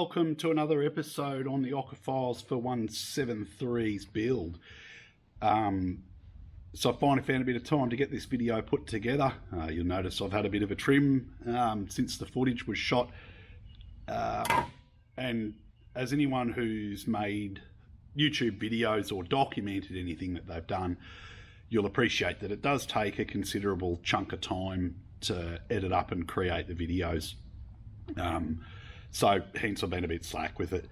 welcome to another episode on the OKA files for 173's build. So I finally found a bit of time to get this video put together. You'll notice I've had a bit of a trim since the footage was shot. And as anyone who's made YouTube videos or documented anything that they've done, you'll appreciate that it does take a considerable chunk of time to edit up and create the videos. So hence I've been a bit slack with it.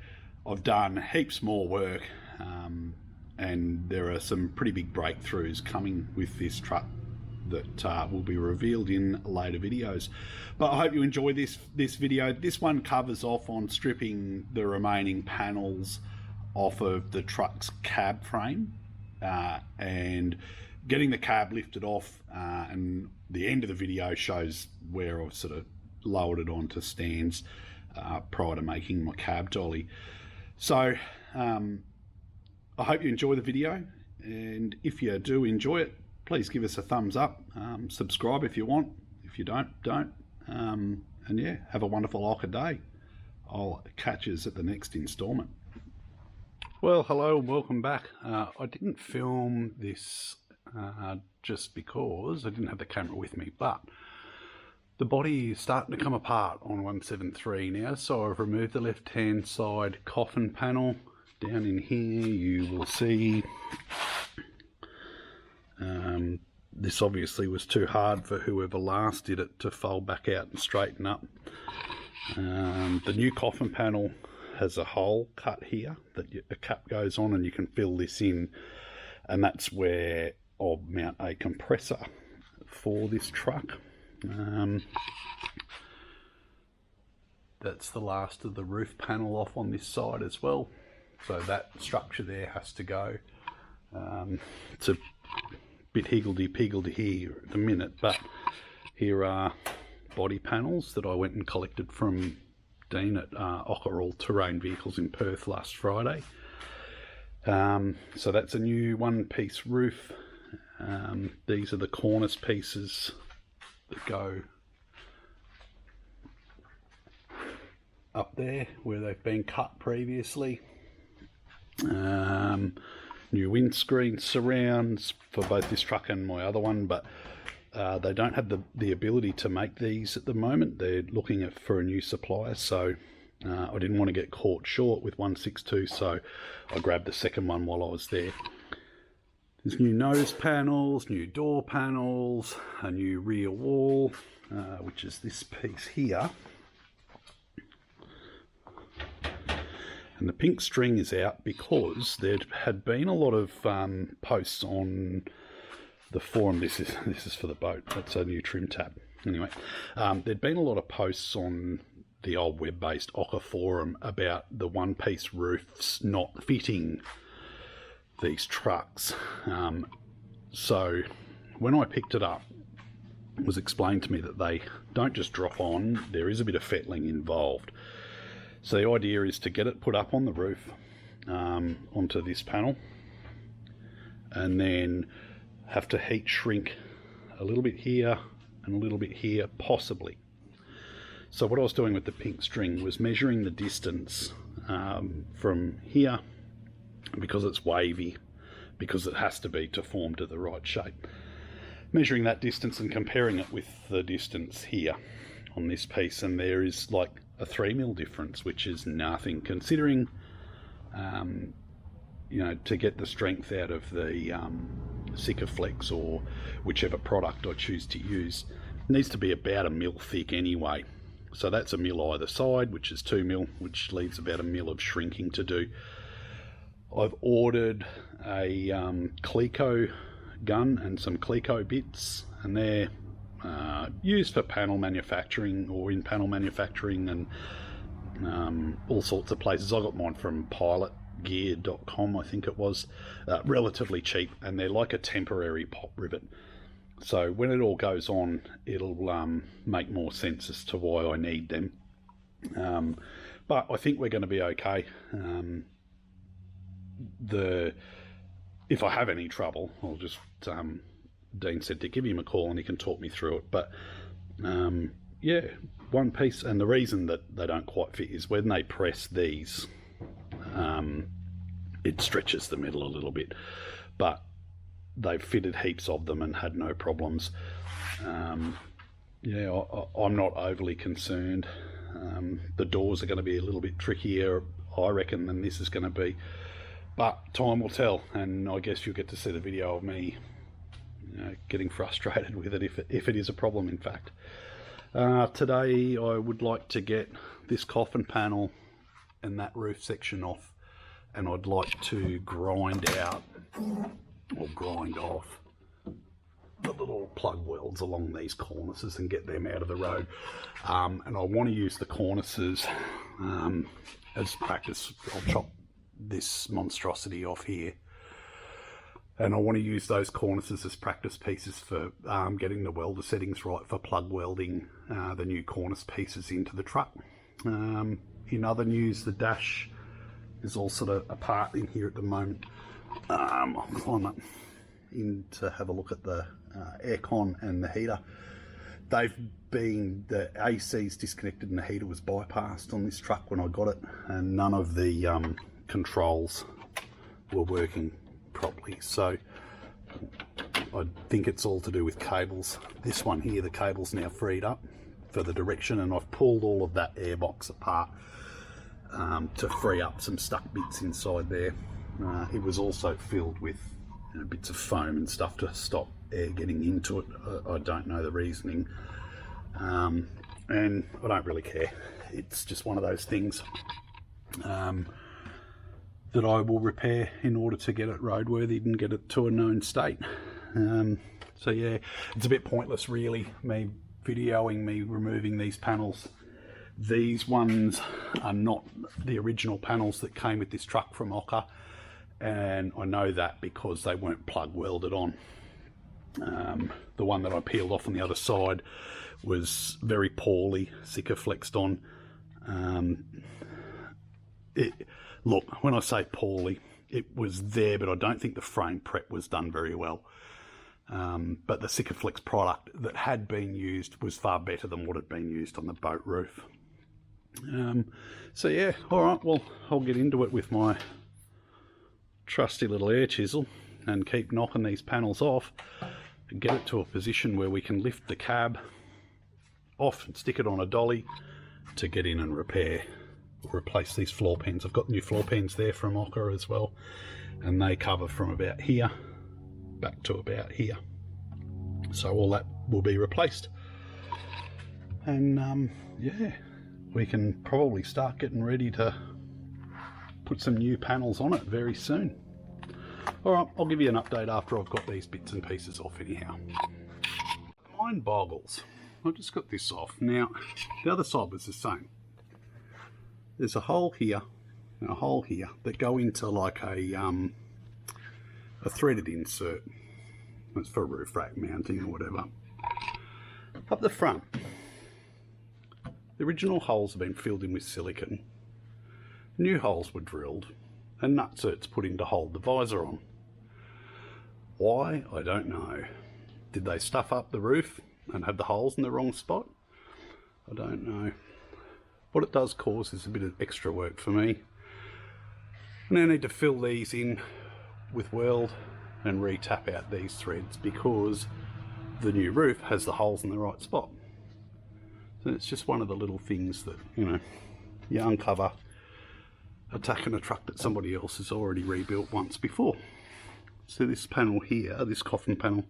I've done heaps more work, and there are some pretty big breakthroughs coming with this truck that will be revealed in later videos. But I hope you enjoy this video. This one covers off on stripping the remaining panels off of the truck's cab frame and getting the cab lifted off, and the end of the video shows where I've sort of lowered it onto stands prior to making my cab dolly. So I hope you enjoy the video, and if you do enjoy it, please give us a thumbs up, subscribe if you want. If you don't. And yeah, have a wonderful OKA day. I'll catch you at the next installment. Well, hello and welcome back. I didn't film this just because I didn't have the camera with me, but the body is starting to come apart on 173 now, so I've removed the left hand side coffin panel. Down in here you will see this obviously was too hard for whoever last did it to fold back out and straighten up. The new coffin panel has a hole cut here that a cap goes on, and you can fill this in, and that's where I'll mount a compressor for this truck. That's the last of the roof panel off on this side as well, so that structure there has to go. It's a bit higgledy-piggledy here at the minute, but here are body panels that I went and collected from Dean at OKA All-Terrain Vehicles in Perth last Friday. So that's a new one-piece roof. These are the cornice pieces that go up there where they've been cut previously. New windscreen surrounds for both this truck and my other one, but they don't have the ability to make these at the moment. They're looking for a new supplier, so I didn't want to get caught short with 162, so I grabbed the second one while I was there. There's new nose panels, new door panels, a new rear wall, which is this piece here. And the pink string is out because there had been a lot of posts on the forum. This is for the boat. That's a new trim tab. Anyway, there'd been a lot of posts on the old web-based OKA forum about the one-piece roofs not fitting these trucks. So when I picked it up, it was explained to me that they don't just drop on. There is a bit of fettling involved. So the idea is to get it put up on the roof onto this panel, and then have to heat shrink a little bit here and a little bit here, possibly. So what I was doing with the pink string was measuring the distance from here, because it's wavy, because it has to be to form to the right shape. Measuring that distance and comparing it with the distance here on this piece, and there is like a 3mm difference, which is nothing considering, you know, to get the strength out of the Sikaflex or whichever product I choose to use, it needs to be about 1 mil thick anyway. So that's 1 mil either side, which is 2 mil, which leaves about 1 mil of shrinking to do. I've ordered a Cleco gun and some Cleco bits, and they're used for panel manufacturing or in panel manufacturing and all sorts of places. I got mine from pilotgear.com, I think it was, relatively cheap, and they're like a temporary pop rivet. So when it all goes on, it'll make more sense as to why I need them. But I think we're going to be okay. If I have any trouble, I'll just Dean said to give him a call and he can talk me through it. But yeah, one piece, and the reason that they don't quite fit is when they press these, it stretches the metal a little bit, but they've fitted heaps of them and had no problems. Yeah, I'm not overly concerned. The doors are going to be a little bit trickier, I reckon, than this is going to be, but time will tell, and I guess you'll get to see the video of me, you know, getting frustrated with it if it is a problem, in fact. Today I would like to get this coffin panel and that roof section off, and I'd like to grind out or grind off the little plug welds along these cornices and get them out of the road. And I want to use the cornices as practice. I'll chop this monstrosity off here, and I want to use those cornices as practice pieces for getting the welder settings right for plug welding the new cornice pieces into the truck. In other news, the dash is all sort of apart in here at the moment. I'll climb up in to have a look at the aircon and the heater. The AC's disconnected and the heater was bypassed on this truck when I got it, and none of the controls were working properly, so I think it's all to do with cables. This one here, the cable's now freed up for the direction, and I've pulled all of that airbox apart to free up some stuck bits inside there. It was also filled with, you know, bits of foam and stuff to stop air getting into it. I don't know the reasoning, and I don't really care. It's just one of those things that I will repair in order to get it roadworthy and get it to a known state. So yeah, it's a bit pointless really, me videoing me removing these panels. These ones are not the original panels that came with this truck from OKA, and I know that because they weren't plug welded on. The one that I peeled off on the other side was very poorly Sikaflexed on. Look, when I say poorly, it was there, but I don't think the frame prep was done very well. But the Sikaflex product that had been used was far better than what had been used on the boat roof. So yeah, alright, well, I'll get into it with my trusty little air chisel and keep knocking these panels off and get it to a position where we can lift the cab off and stick it on a dolly to get in and replace these floor pans. I've got new floor pans there from OKA as well, and they cover from about here back to about here, so all that will be replaced, and yeah, we can probably start getting ready to put some new panels on it very soon. Alright, I'll give you an update after I've got these bits and pieces off anyhow. Mind boggles. I've just got this off. Now, the other side was the same. There's a hole here and a hole here that go into like a threaded insert. It's for roof rack mounting or whatever. Up the front, the original holes have been filled in with silicone. New holes were drilled and nutserts put in to hold the visor on. Why? I don't know. Did they stuff up the roof and have the holes in the wrong spot? I don't know. What it does cause is a bit of extra work for me. I now need to fill these in with weld and re-tap out these threads because the new roof has the holes in the right spot. So it's just one of the little things that, you know, you uncover attacking a truck that somebody else has already rebuilt once before. So this panel here, this coffin panel,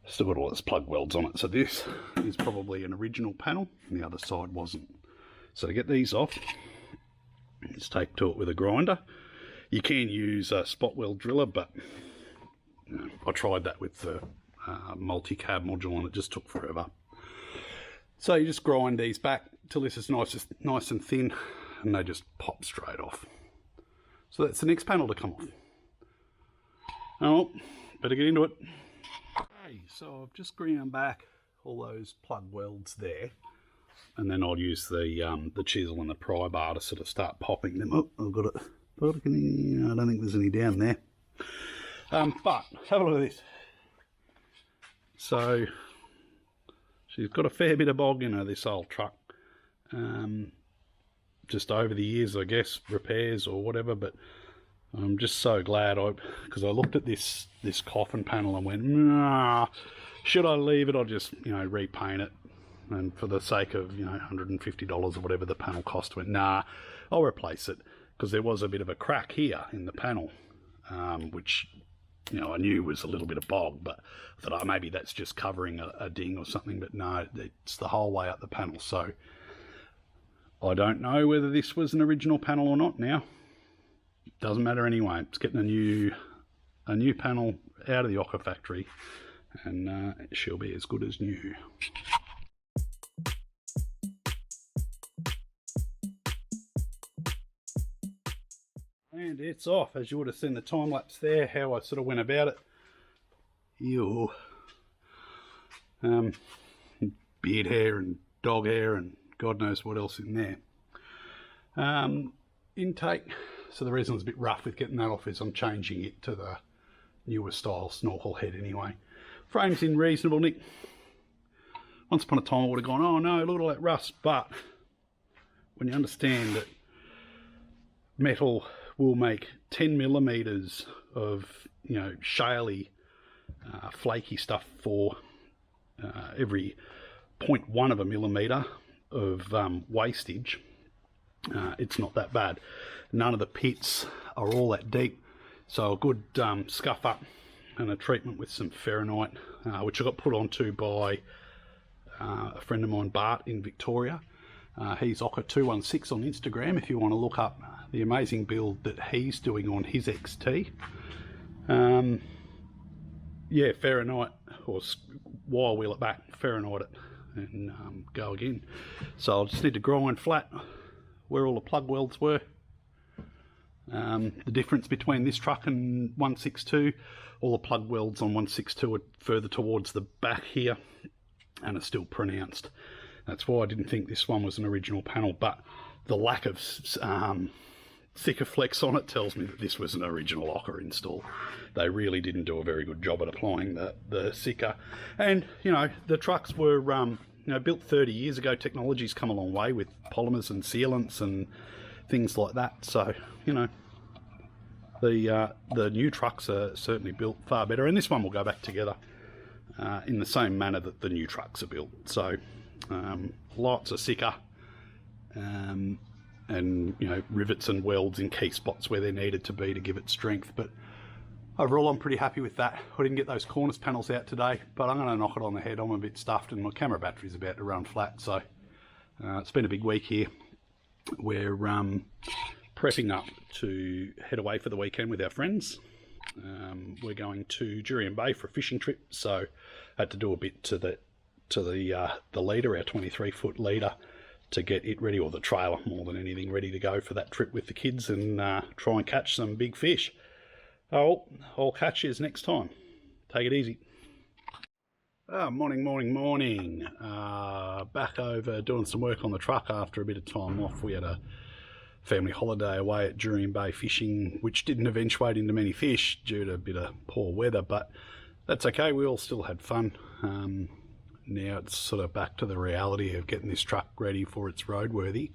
still got all its plug welds on it, so this is probably an original panel and the other side wasn't. So to get these off, just take to it with a grinder. You can use a spot weld driller, but you know, I tried that with the multi-cab module and it just took forever. So you just grind these back till this is nice and thin, and they just pop straight off. So that's the next panel to come off. Oh, better get into it. Okay, so I've just ground back all those plug welds there, and then I'll use the chisel and the pry bar to sort of start popping them up. I've got it. I don't think there's any down there. But have a look at this. So She's got a fair bit of bog in her, this old truck. Just over the years, I guess, repairs or whatever, but I'm just so glad because I looked at this coffin panel and went, nah, should I leave it or just, repaint it? And for the sake of, $150 or whatever the panel cost, went, nah, I'll replace it, because there was a bit of a crack here in the panel, which, I knew was a little bit of bog, but I thought, oh, maybe that's just covering a ding or something, but no, it's the whole way up the panel. So I don't know whether this was an original panel or not now. Doesn't matter anyway. It's getting a new panel out of the OKA factory, and she'll be as good as new. And it's off, as you would have seen the time lapse there, how I sort of went about it. Ew. Beard hair and dog hair and God knows what else in there. Intake. So the reason it's a bit rough with getting that off is I'm changing it to the newer style snorkel head anyway. Frame's in reasonable nick. Once upon a time I would have gone, oh no, look at all that rust, but when you understand that metal will make 10 millimeters of, shaly, flaky stuff for every 0.1 of a millimeter of wastage, it's not that bad. None of the pits are all that deep, so a good scuff up and a treatment with some ferronite, which I got put onto by a friend of mine, Bart, in Victoria. He's OKA216 on Instagram if you want to look up the amazing build that he's doing on his XT. Yeah, ferronite, or wire wheel it back, ferronite it, and go again. So I'll just need to grind flat where all the plug welds were. The difference between this truck and 162, all the plug welds on 162 are further towards the back here and are still pronounced. That's why I didn't think this one was an original panel, but the lack of thicker flex on it tells me that this was an original OKA install. They really didn't do a very good job at applying the thicker. And, the trucks were built 30 years ago. Technology's come a long way with polymers and sealants and things like that. So, the new trucks are certainly built far better. And this one will go back together in the same manner that the new trucks are built. So lots of thicker, and rivets and welds in key spots where they're needed to be to give it strength. But overall I'm pretty happy with that. I didn't get those cornice panels out today, but I'm going to knock it on the head. I'm a bit stuffed and my camera battery's about to run flat, so it's been a big week here. We're prepping up to head away for the weekend with our friends. We're going to Jurien Bay for a fishing trip, so I had to do a bit to the leader, our 23-foot leader, to get it ready, or the trailer more than anything, ready to go for that trip with the kids and try and catch some big fish. Oh, I'll catch yous next time. Take it easy. Morning. Back over doing some work on the truck after a bit of time off. We had a family holiday away at Jurien Bay fishing, which didn't eventuate into many fish due to a bit of poor weather, but that's okay. We all still had fun. Now it's sort of back to the reality of getting this truck ready for its roadworthy.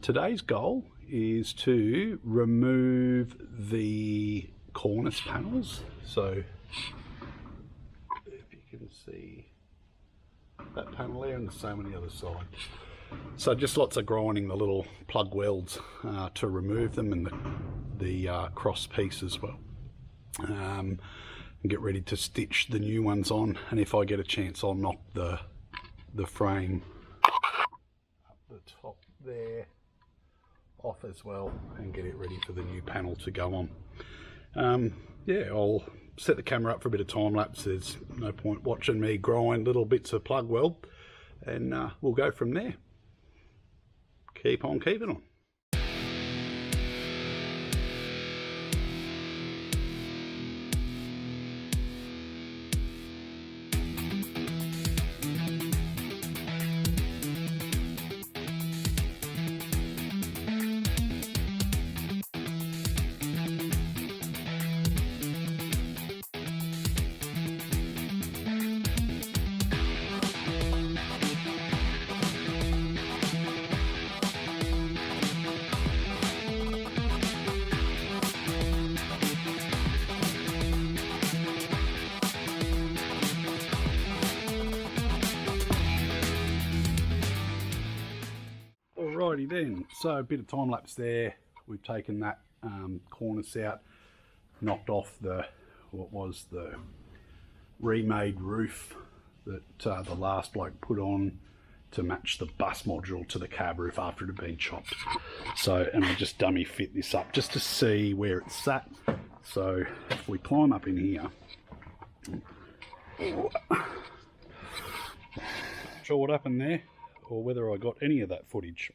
Today's goal is to remove the cornice panels. So if you can see that panel there, and the same on the other side. So just lots of grinding the little plug welds to remove them, and the cross piece as well. And get ready to stitch the new ones on, and if I get a chance I'll knock the frame up the top there off as well and get it ready for the new panel to go on. Yeah, I'll set the camera up for a bit of time lapse. There's no point watching me grind little bits of plug weld, and we'll go from there. Keep on keeping on. Alrighty then, so a bit of time lapse there. We've taken that cornice out, knocked off what was the remade roof that the last bloke put on to match the bus module to the cab roof after it had been chopped. So, and I just dummy fit this up just to see where it's sat. So if we climb up in here, not sure what happened there or whether I got any of that footage,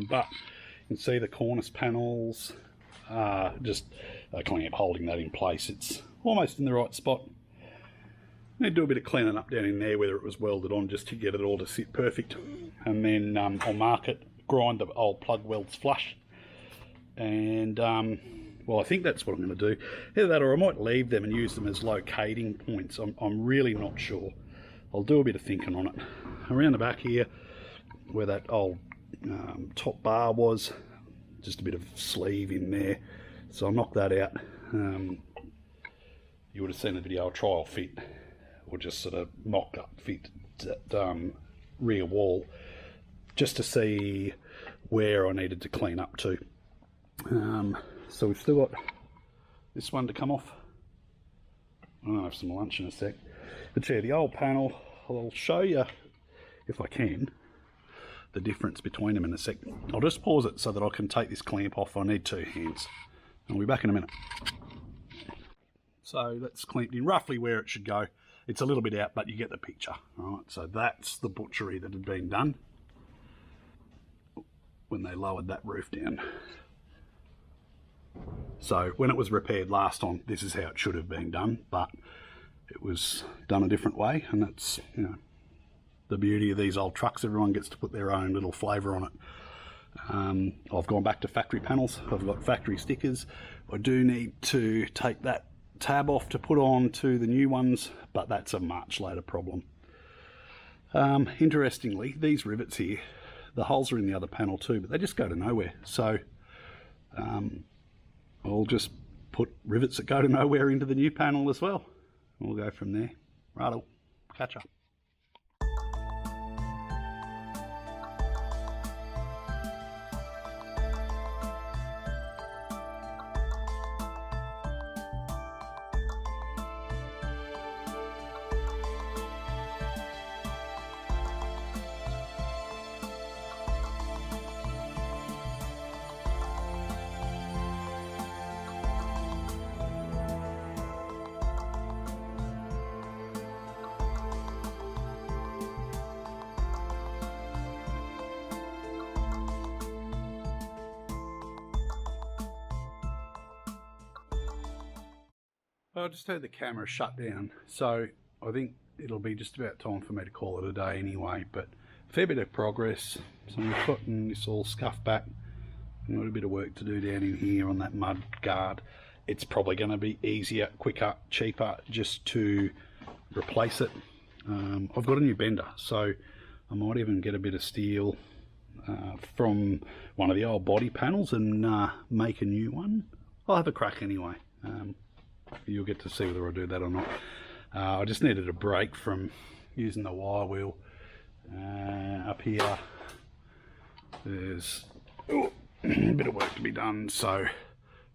but you can see the cornice panels just I can't keep holding that in place. It's almost in the right spot. Need to do a bit of cleaning up down in there, whether it was welded on, just to get it all to sit perfect. And then I'll mark it, grind the old plug welds flush. And, well, I think that's what I'm going to do. Either that or I might leave them and use them as locating points. I'm really not sure. I'll do a bit of thinking on it. Around the back here, where that old top bar was, just a bit of sleeve in there. So I'll knock that out. You would have seen the video, I'll trial fit, or just sort of mock up fit that rear wall, just to see where I needed to clean up to. So we've still got this one to come off. I'll have some lunch in a sec. But yeah, the old panel, I'll show you, if I can, the difference between them in a sec. I'll just pause it so that I can take this clamp off. I need 2 hands. I'll be back in a minute. So that's clamped in roughly where it should go. It's a little bit out, but you get the picture. All right, so that's the butchery that had been done when they lowered that roof down. So when it was repaired last time, this is how it should have been done, but it was done a different way, and that's, you know, the beauty of these old trucks. Everyone gets to put their own little flavour on it. I've gone back to factory panels. I've got factory stickers. I do need to take that tab off to put on to the new ones, but that's a much later problem. Interestingly, these rivets here, the holes are in the other panel too, but they just go to nowhere. So I'll just put rivets that go to nowhere into the new panel as well. We'll go from there. Righto, catch up. I just had the camera shut down, so I think it'll be just about time for me to call it a day anyway, but a fair bit of progress. So we've gotten this all scuffed back. I've got a bit of work to do down in here on that mud guard. It's probably going to be easier, quicker, cheaper just to replace it. I've got a new bender, so I might even get a bit of steel from one of the old body panels and make a new one. I'll have a crack anyway. You'll get to see whether I do that or not. I just needed a break from using the wire wheel. Up here there's a bit of work to be done, so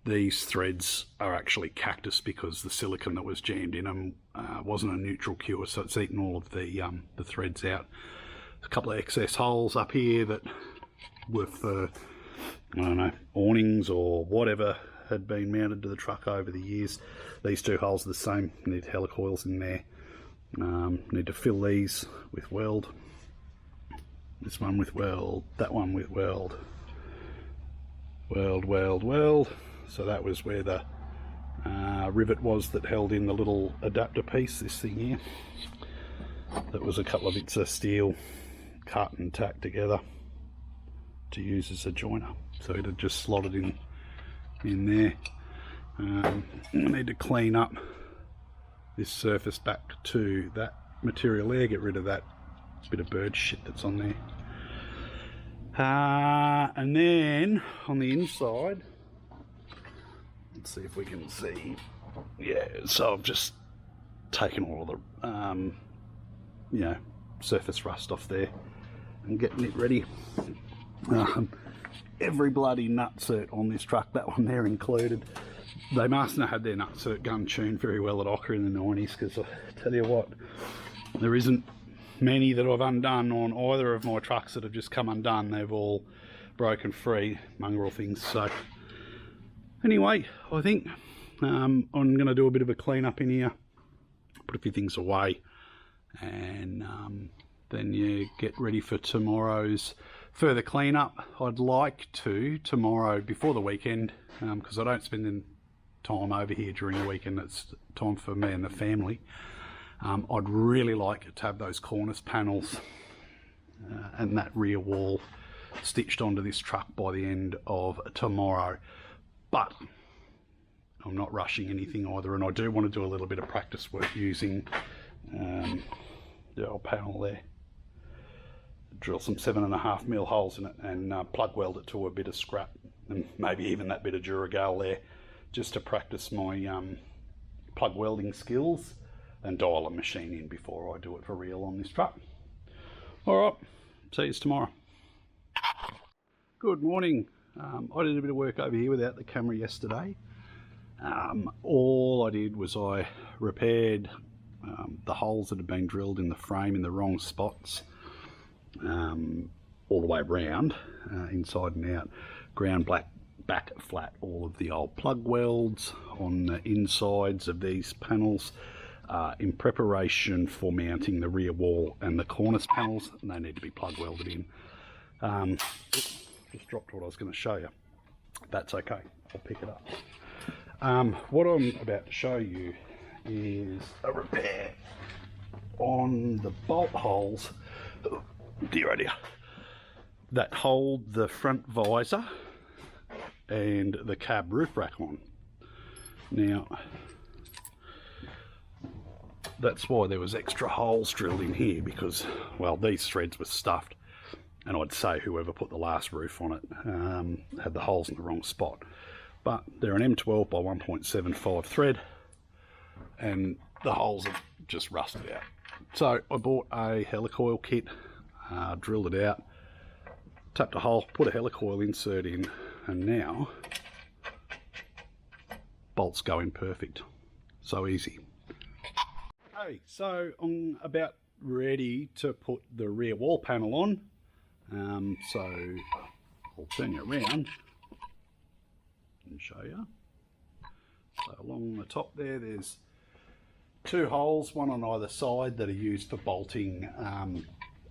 these threads are actually cactus because the silicone that was jammed in them wasn't a neutral cure, so it's eaten all of the threads out. There's a couple of excess holes up here that were for, I don't know, awnings or whatever had been mounted to the truck over the years. These 2 holes are the same. Need helicoils in there. Need to fill these with weld. This one with weld, that one with weld. Weld, weld, weld. So that was where the rivet was that held in the little adapter piece, this thing here. That was a couple of bits of steel cut and tacked together to use as a joiner. So it had just slotted in there. I need to clean up this surface back to that material there, get rid of that bit of bird shit that's on there. And then on the inside, let's see if we can see. Yeah, so I've just taken all of the you know, surface rust off there and getting it ready Every bloody nutcert on this truck, that one there included. They mustn't have had their nutcert gun tuned very well at OKA in the 90s, because I tell you what, there isn't many that I've undone on either of my trucks that have just come undone. They've all broken free, mongrel things. So anyway, I think I'm going to do a bit of a clean up in here, put a few things away, and then yeah, get ready for tomorrow's further cleanup. I'd like to tomorrow before the weekend, because I don't spend any time over here during the weekend. It's time for me and the family. I'd really like to have those cornice panels and that rear wall stitched onto this truck by the end of tomorrow, but I'm not rushing anything either, and I do want to do a little bit of practice work using the old panel there. Drill some 7.5mm holes in it and plug weld it to a bit of scrap, and maybe even that bit of Duragal there, just to practice my plug welding skills and dial a machine in before I do it for real on this truck. Alright, see you tomorrow. Good morning. I did a bit of work over here without the camera yesterday. All I did was I repaired the holes that had been drilled in the frame in the wrong spots, all the way around, inside and out. Ground back flat all of the old plug welds on the insides of these panels, in preparation for mounting the rear wall and the cornice panels, and they need to be plug welded in. Just dropped what I was going to show you. That's okay, I'll pick it up. What I'm about to show you is a repair on the bolt holes, oh dear, that hold the front visor and the cab roof rack on. Now, that's why there was extra holes drilled in here, because, well, these threads were stuffed, and I'd say whoever put the last roof on it had the holes in the wrong spot. But they're an M12 by 1.75 thread, and the holes have just rusted out. So I bought a helicoil kit, drilled it out, tapped a hole, put a helicoil insert in, and now bolts go in perfect. So easy. Okay, so I'm about ready to put the rear wall panel on. So I'll turn you around and show you. So along the top there's two holes, one on either side, that are used for bolting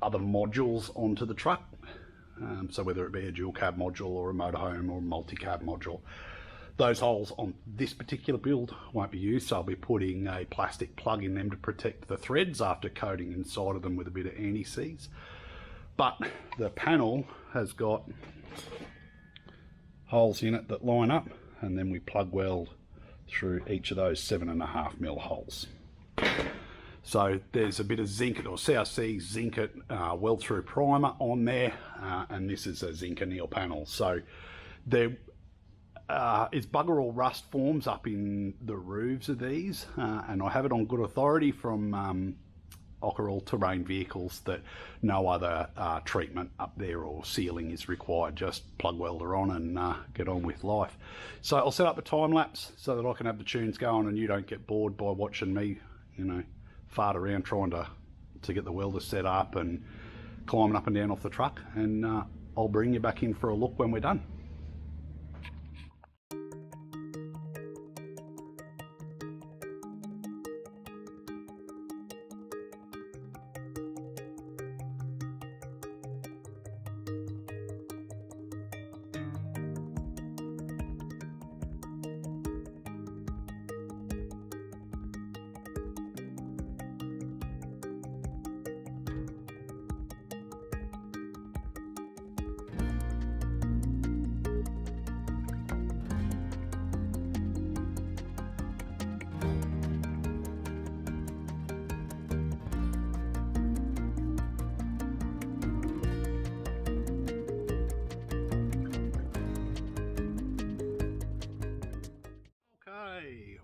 other modules onto the truck. So whether it be a dual cab module or a motorhome or a multi-cab module. Those holes on this particular build won't be used, so I'll be putting a plastic plug in them to protect the threads after coating inside of them with a bit of anti-seize. But the panel has got holes in it that line up, and then we plug weld through each of those 7.5mm holes. So there's a bit of zinc or CRC zinc weld through primer on there, and this is a zinc anneal panel. So there is bugger all rust forms up in the roofs of these, and I have it on good authority from OKA all-terrain vehicles that no other treatment up there or sealing is required. Just plug welder on and get on with life. So I'll set up a time lapse so that I can have the tunes going and you don't get bored by watching me, you know, fart around trying to get the welder set up and climbing up and down off the truck, and I'll bring you back in for a look when we're done.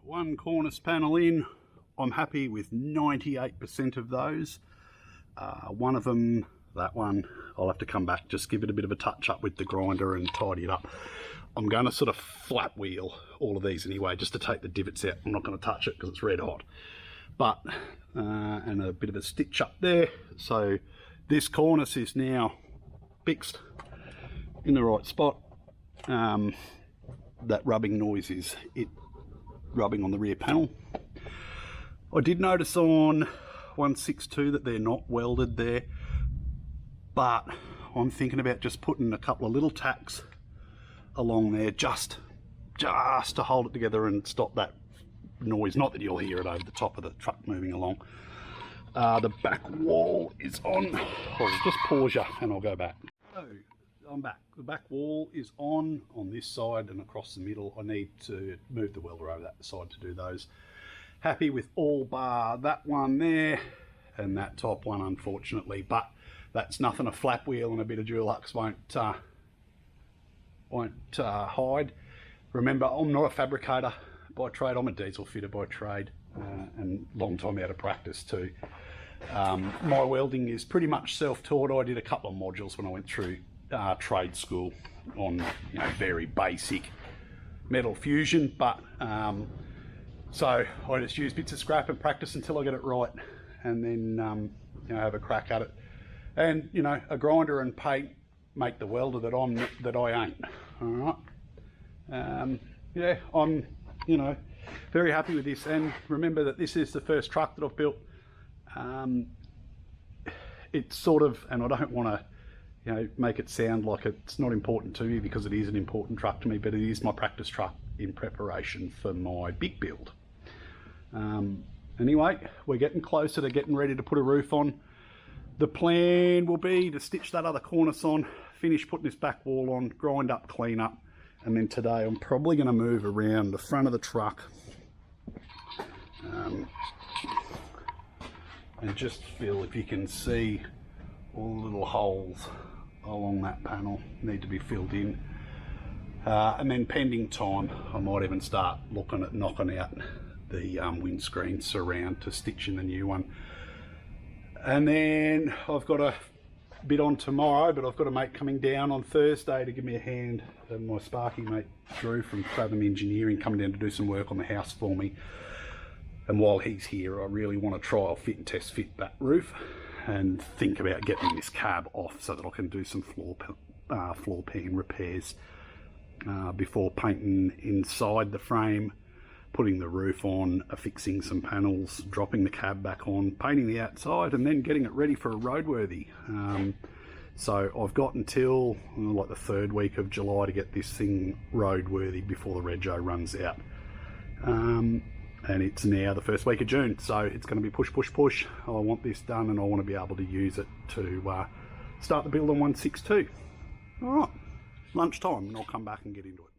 One cornice panel in. I'm happy with 98% of those. One of them That one, I'll have to come back, just give it a bit of a touch up with the grinder and tidy it up. I'm going to sort of flat wheel all of these anyway, just to take the divots out. I'm not going to touch it because it's red hot. But, and a bit of a stitch up there. So this cornice is now fixed in the right spot. That rubbing noise is it rubbing on the rear panel. I did notice on 162 that they're not welded there, but I'm thinking about just putting a couple of little tacks along there just to hold it together and stop that noise. Not that you'll hear it over the top of the truck moving along. The back wall is on. I'll just pause you and I'll go back. So I'm back. The back wall is on this side and across the middle. I need to move the welder over that side to do those. Happy with all bar that one there and that top one, unfortunately, but that's nothing a flap wheel and a bit of Dulux won't hide. Remember, I'm not a fabricator by trade. I'm a diesel fitter by trade, and long time out of practice too. My welding is pretty much self-taught. I did a couple of modules when I went through trade school on very basic metal fusion, but so I just use bits of scrap and practice until I get it right, and then have a crack at it. And a grinder and paint make the welder that I ain't. All right. Yeah, I'm very happy with this, and remember that this is the first truck that I've built. It's sort of, and I don't want to make it sound like it's not important to me, because it is an important truck to me, but it is my practice truck in preparation for my big build. Anyway, we're getting closer to getting ready to put a roof on. The plan will be to stitch that other cornice on, finish putting this back wall on, grind up, clean up, and then today I'm probably going to move around the front of the truck and just feel if you can see all the little holes along that panel need to be filled in, and then pending time I might even start looking at knocking out the windscreen surround to stitch in the new one. And then I've got a bit on tomorrow, but I've got a mate coming down on Thursday to give me a hand, and my Sparky mate Drew from Fathom Engineering coming down to do some work on the house for me. And while he's here, I really want to trial fit and test fit that roof and think about getting this cab off so that I can do some floor pan repairs before painting inside the frame, putting the roof on, affixing some panels, dropping the cab back on, painting the outside, and then getting it ready for a roadworthy. So I've got until like the 3rd week of July to get this thing roadworthy before the rego runs out. And it's now the 1st week of June, so it's going to be push, push, push. I want this done, and I want to be able to use it to start the build on 162. All right, lunchtime, and I'll come back and get into it.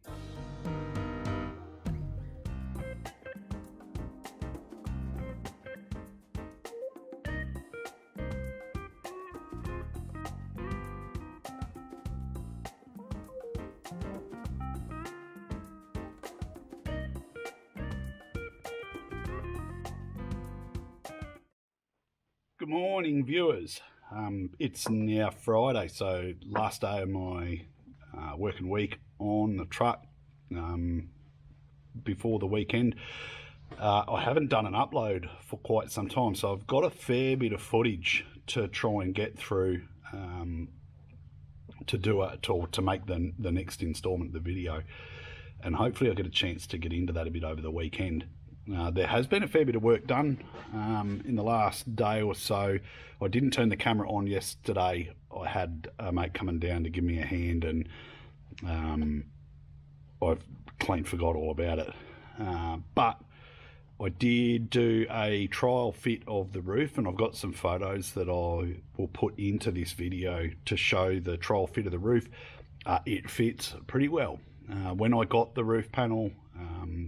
Good morning, viewers. It's now Friday, so last day of my working week on the truck before the weekend. I haven't done an upload for quite some time, so I've got a fair bit of footage to try and get through to make the next installment of the video, and hopefully I'll get a chance to get into that a bit over the weekend. There has been a fair bit of work done in the last day or so. I didn't turn the camera on yesterday. I had a mate coming down to give me a hand, and I've clean forgot all about it. But I did do a trial fit of the roof, and I've got some photos that I will put into this video to show the trial fit of the roof. It fits pretty well. When I got the roof panel,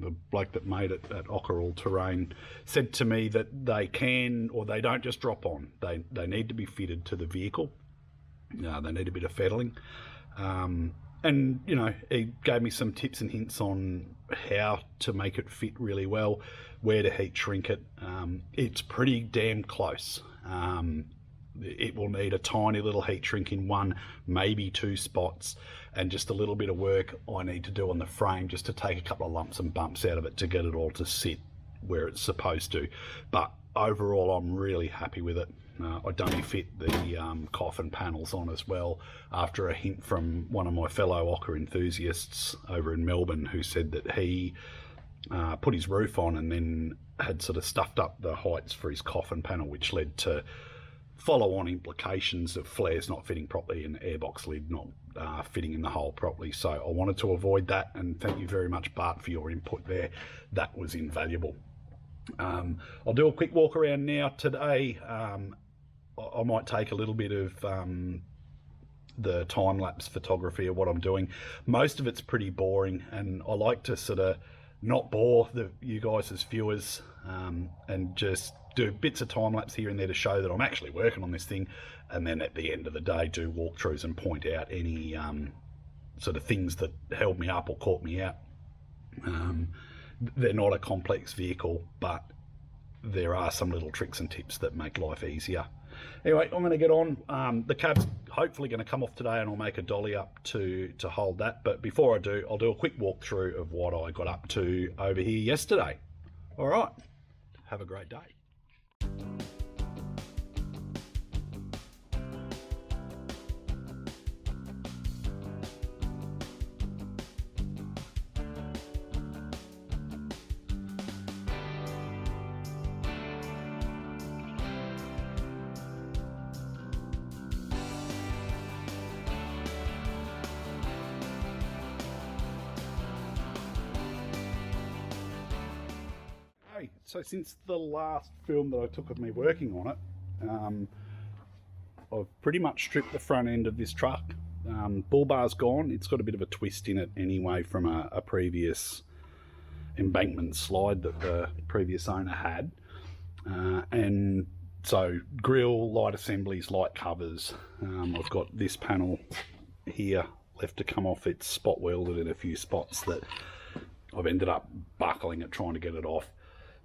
the bloke that made it at OKA All Terrain said to me that they can, or they don't just drop on. They need to be fitted to the vehicle. They need a bit of fettling. And, he gave me some tips and hints on how to make it fit really well, where to heat shrink it. It's pretty damn close. it will need a tiny little heat shrink in one, maybe two spots, and just a little bit of work I need to do on the frame just to take a couple of lumps and bumps out of it to get it all to sit where it's supposed to. But overall, I'm really happy with it. I dummy fit the coffin panels on as well, after a hint from one of my fellow OKA enthusiasts over in Melbourne, who said that he put his roof on and then had sort of stuffed up the heights for his coffin panel, which led to follow-on implications of flares not fitting properly and the airbox lid not fitting in the hole properly. So I wanted to avoid that, and thank you very much, Bart, for your input there. That was invaluable. I'll do a quick walk around now. Today I might take a little bit of the time-lapse photography of what I'm doing. Most of it's pretty boring, and I like to sort of not bore you guys as viewers, and just do bits of time-lapse here and there to show that I'm actually working on this thing, and then at the end of the day do walkthroughs and point out any sort of things that held me up or caught me out. They're not a complex vehicle, but there are some little tricks and tips that make life easier. Anyway, I'm going to get on. The cab's hopefully going to come off today, and I'll make a dolly up to hold that. But before I do, I'll do a quick walkthrough of what I got up to over here yesterday. All right, have a great day. So since the last film that I took of me working on it, I've pretty much stripped the front end of this truck. Bull bar's gone. It's got a bit of a twist in it anyway from a previous embankment slide that the previous owner had. And so grill, light assemblies, light covers. I've got this panel here left to come off. It's spot welded in a few spots that I've ended up buckling it trying to get it off.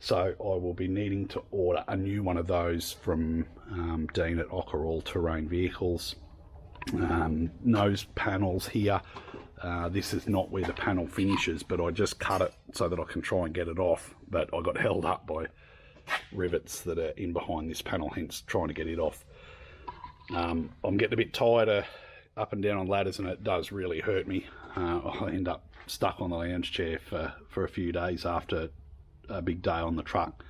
So I will be needing to order a new one of those from Dean at OKA All-Terrain Vehicles. Nose panels here. This is not where the panel finishes, but I just cut it so that I can try and get it off. But I got held up by rivets that are in behind this panel, hence trying to get it off. I'm getting a bit tired up and down on ladders, and it does really hurt me. I'll end up stuck on the lounge chair for a few days after a big day on the truck,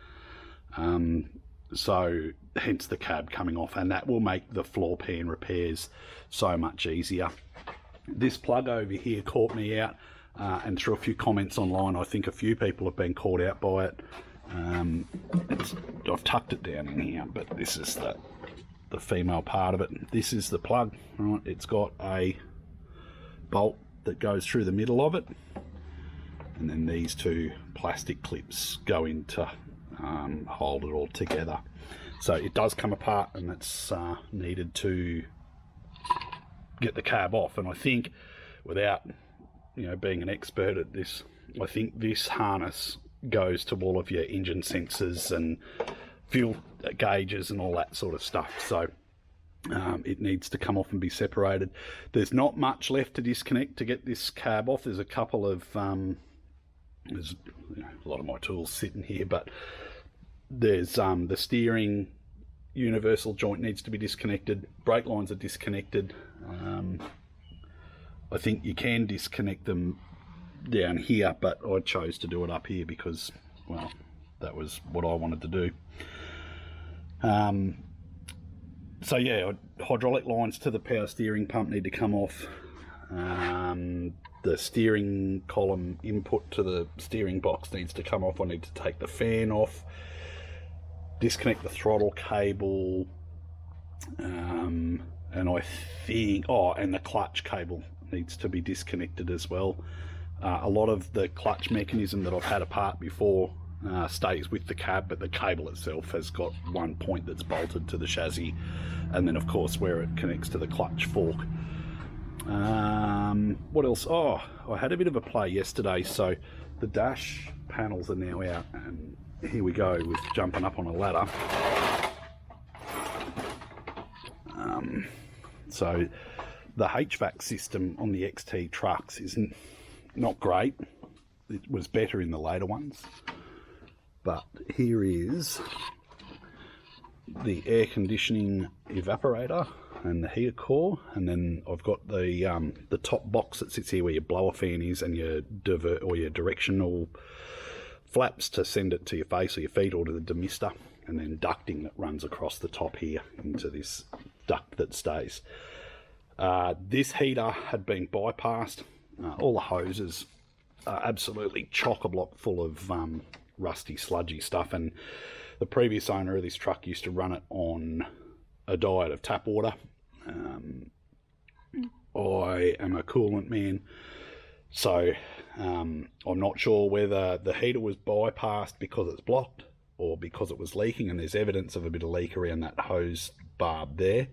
so hence the cab coming off, and that will make the floor pan repairs so much easier. This plug over here caught me out, and through a few comments online, I think a few people have been caught out by it. I've tucked it down in here, but this is the female part of it. This is the plug, right? It's got a bolt that goes through the middle of it, and then these two plastic clips go in to hold it all together. So it does come apart, and it's needed to get the cab off. And I think, without being an expert at this, I think this harness goes to all of your engine sensors and fuel gauges and all that sort of stuff. So it needs to come off and be separated. There's not much left to disconnect to get this cab off. There's a couple of there's a lot of my tools sitting here, but there's the steering universal joint needs to be disconnected. Brake lines are disconnected. I think you can disconnect them down here, but I chose to do it up here because, well, that was what I wanted to do. So yeah, hydraulic lines to the power steering pump need to come off. The steering column input to the steering box needs to come off. I need to take the fan off, disconnect the throttle cable, and I think, and the clutch cable needs to be disconnected as well. A lot of the clutch mechanism that I've had apart before stays with the cab, but the cable itself has got one point that's bolted to the chassis, and then of course where it connects to the clutch fork. What else? Oh, I had a bit of a play yesterday. So the dash panels are now out, and here we go with jumping up on a ladder. So the HVAC system on the XT trucks isn't not great. It was better in the later ones. But here is the air conditioning evaporator and the heater core, and then I've got the top box that sits here where your blower fan is, and your your directional flaps to send it to your face or your feet or to the demister, and then ducting that runs across the top here into this duct that stays. This heater had been bypassed. All the hoses are absolutely chock-a-block full of rusty, sludgy stuff, and the previous owner of this truck used to run it on a diet of tap water. I am a coolant man, so I'm not sure whether the heater was bypassed because it's blocked or because it was leaking, and there's evidence of a bit of leak around that hose barb there,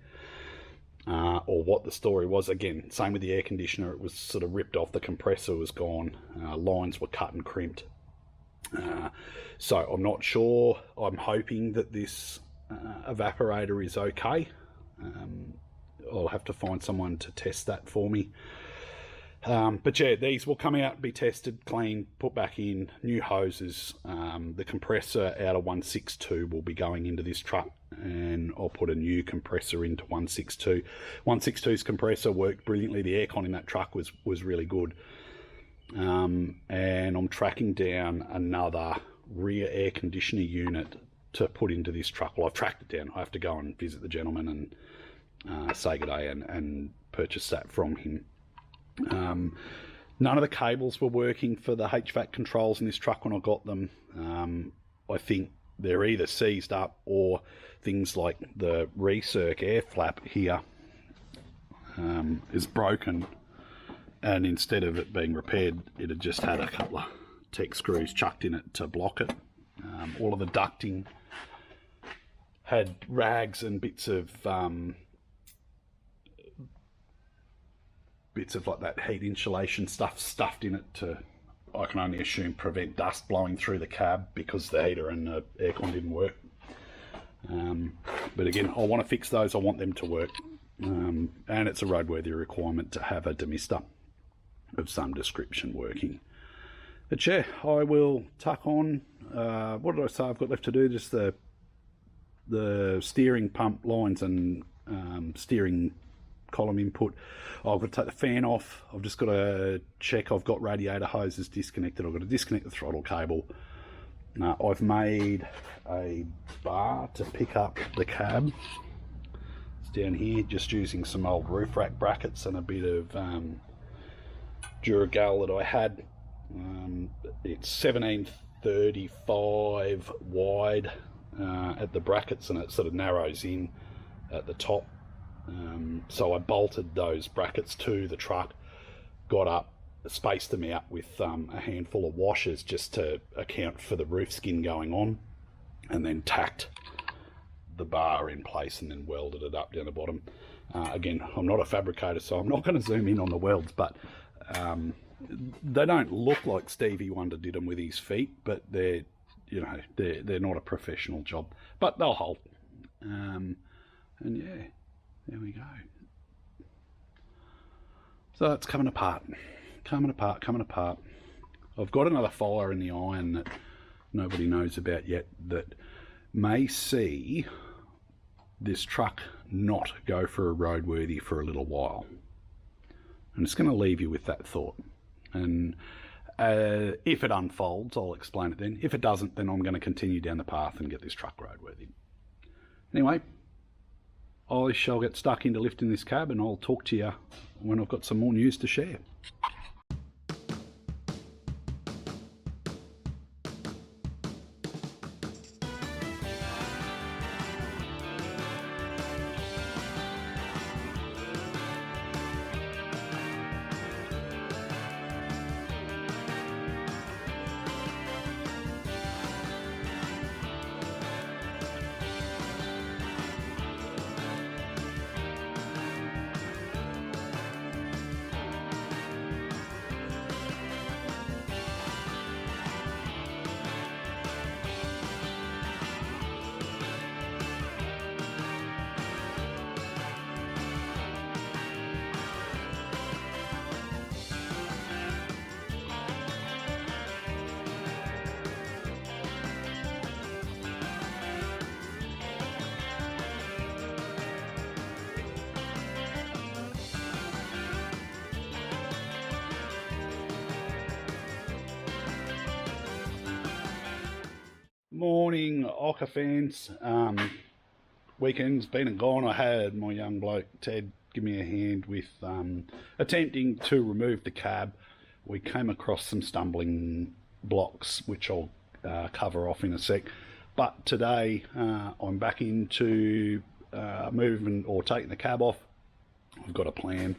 or what the story was. Again, same with the air conditioner, it was sort of ripped off, the compressor was gone, lines were cut and crimped. So I'm not sure. I'm hoping that this evaporator is okay. I'll have to find someone to test that for me. But yeah, these will come out, be tested, cleaned, put back in, new hoses. The compressor out of 162 will be going into this truck, and I'll put a new compressor into 162. 162's compressor worked brilliantly. The aircon in that truck was really good. And I'm tracking down another rear air conditioner unit to put into this truck. Well, I've tracked it down. I have to go and visit the gentleman and say good day and purchase that from him. None of the cables were working for the HVAC controls in this truck when I got them. I think they're either seized up, or things like the recirc air flap here is broken, and instead of it being repaired, it had just had a couple of Tech screws chucked in it to block it. All of the ducting had rags and bits of like that heat insulation stuff stuffed in it to, I can only assume, prevent dust blowing through the cab because the heater and the aircon didn't work. But again, I want to fix those. I want them to work, and it's a roadworthy requirement to have a demister of some description working. But yeah, I will tuck on. What did I say I've got left to do? Just the steering pump lines and steering column input. I've got to take the fan off. I've just got to check I've got radiator hoses disconnected. I've got to disconnect the throttle cable. I've made a bar to pick up the cab. It's down here, just using some old roof rack brackets and a bit of Duragal that I had. It's 1735 wide at the brackets, and it sort of narrows in at the top. So I bolted those brackets to the truck, got up, spaced them out with a handful of washers just to account for the roof skin going on, and then tacked the bar in place and then welded it up down the bottom. Again, I'm not a fabricator, so I'm not going to zoom in on the welds, but they don't look like Stevie Wonder did them with his feet, but they're not a professional job, but they'll hold. And yeah, there we go. So it's coming apart. I've got another fire in the iron that nobody knows about yet that may see this truck not go for a roadworthy for a little while. I'm just going to leave you with that thought. And if it unfolds, I'll explain it then. If it doesn't, then I'm going to continue down the path and get this truck roadworthy. Anyway, I shall get stuck into lifting this cab, and I'll talk to you when I've got some more news to share. Morning, OKA fans. Weekend's been and gone. I had my young bloke Ted give me a hand with attempting to remove the cab. We came across some stumbling blocks, which I'll cover off in a sec. But today I'm back into moving or taking the cab off. I've got a plan.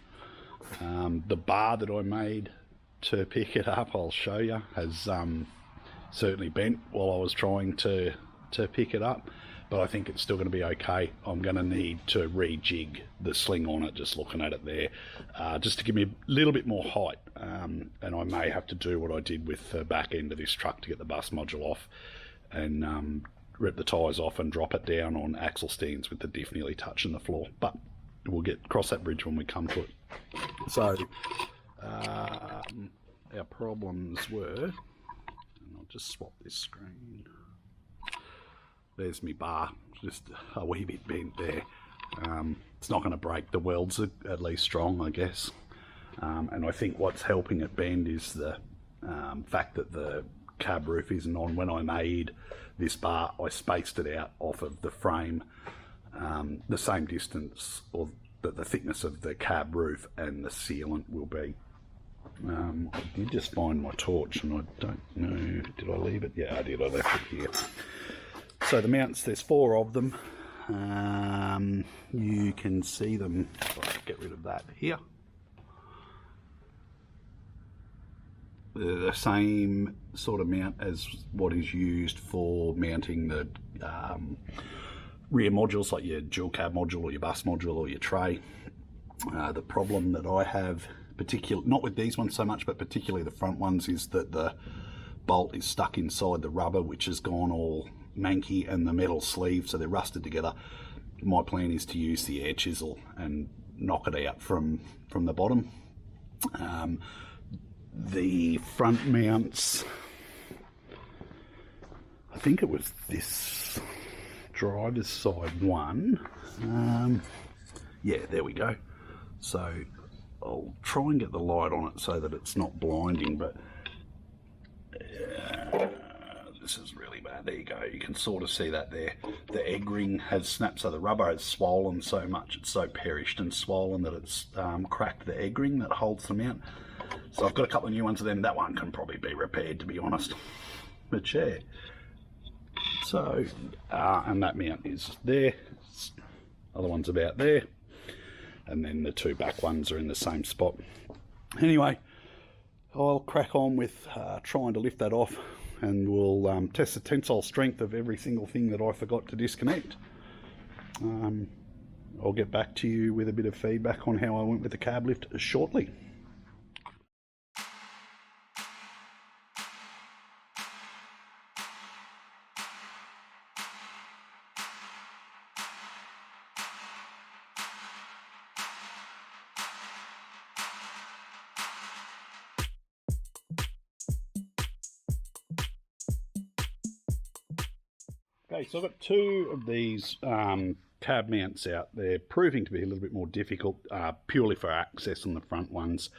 The bar that I made to pick it up, I'll show you, has certainly bent while I was trying to pick it up, but I think it's still going to be okay. I'm going to need to rejig the sling on it, just looking at it there, just to give me a little bit more height, and I may have to do what I did with the back end of this truck to get the bus module off and rip the tyres off and drop it down on axle stands with the diff nearly touching the floor, but we'll cross that bridge when we come to it. So our problems were, I'll just swap this screen. There's my bar, just a wee bit bent there. It's not going to break. The welds are at least strong, I guess. And I think what's helping it bend is the fact that the cab roof isn't on. When I made this bar, I spaced it out off of the frame, the same distance or the thickness of the cab roof and the sealant will be. I did just find my torch and I don't know, did I leave it? Yeah, I did. I left it here. So the mounts, there's 4 of them. You can see them. I'll get rid of that here. They're the same sort of mount as what is used for mounting the rear modules, like your dual cab module or your bus module or your tray. The problem that I have, not with these ones so much, but particularly the front ones, is that the bolt is stuck inside the rubber, which has gone all manky, and the metal sleeve, so they're rusted together. My plan is to use the air chisel and knock it out from the bottom. The front mounts, I think it was this driver's side one. Yeah, there we go. So I'll try and get the light on it so that it's not blinding, but this is really bad. There you go. You can sort of see that there. The egg ring has snapped, so the rubber has swollen so much. It's so perished and swollen that it's cracked the egg ring that holds the mount. So I've got a couple of new ones of them. That one can probably be repaired, to be honest. But yeah. So, and that mount is there. Other one's about there. And then the 2 back ones are in the same spot. Anyway, I'll crack on with trying to lift that off, and we'll test the tensile strength of every single thing that I forgot to disconnect. I'll get back to you with a bit of feedback on how I went with the cab lift shortly. Okay, so I've got 2 of these cab mounts out. They're proving to be a little bit more difficult, purely for access on the front ones.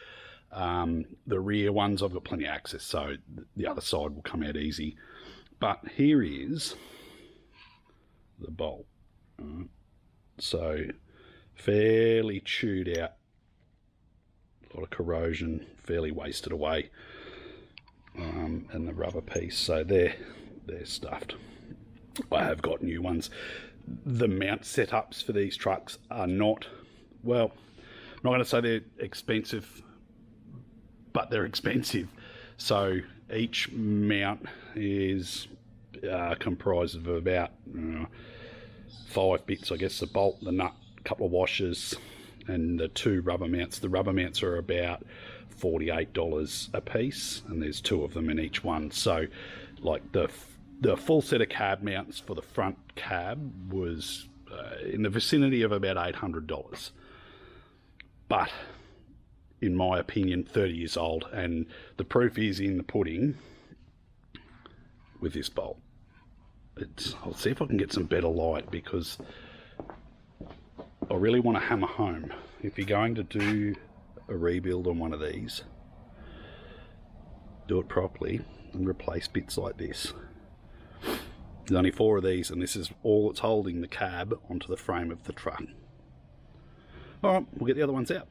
The rear ones, I've got plenty of access, so the other side will come out easy. But here is the bolt. So fairly chewed out, a lot of corrosion, fairly wasted away, and the rubber piece, so they're stuffed. I have got new ones. The mount setups for these trucks are not, well, I'm not going to say they're expensive, but they're expensive. So each mount is comprised of about 5 bits, I guess, the bolt, the nut, a couple of washers, and the 2 rubber mounts. The rubber mounts are about $48 a piece, and there's 2 of them in each one. So like the full set of cab mounts for the front cab was in the vicinity of about $800. But in my opinion, 30 years old, and the proof is in the pudding with this bolt. I'll see if I can get some better light, because I really want to hammer home, if you're going to do a rebuild on one of these, do it properly and replace bits like this. There's only 4 of these, and this is all that's holding the cab onto the frame of the truck. Alright, we'll get the other ones out.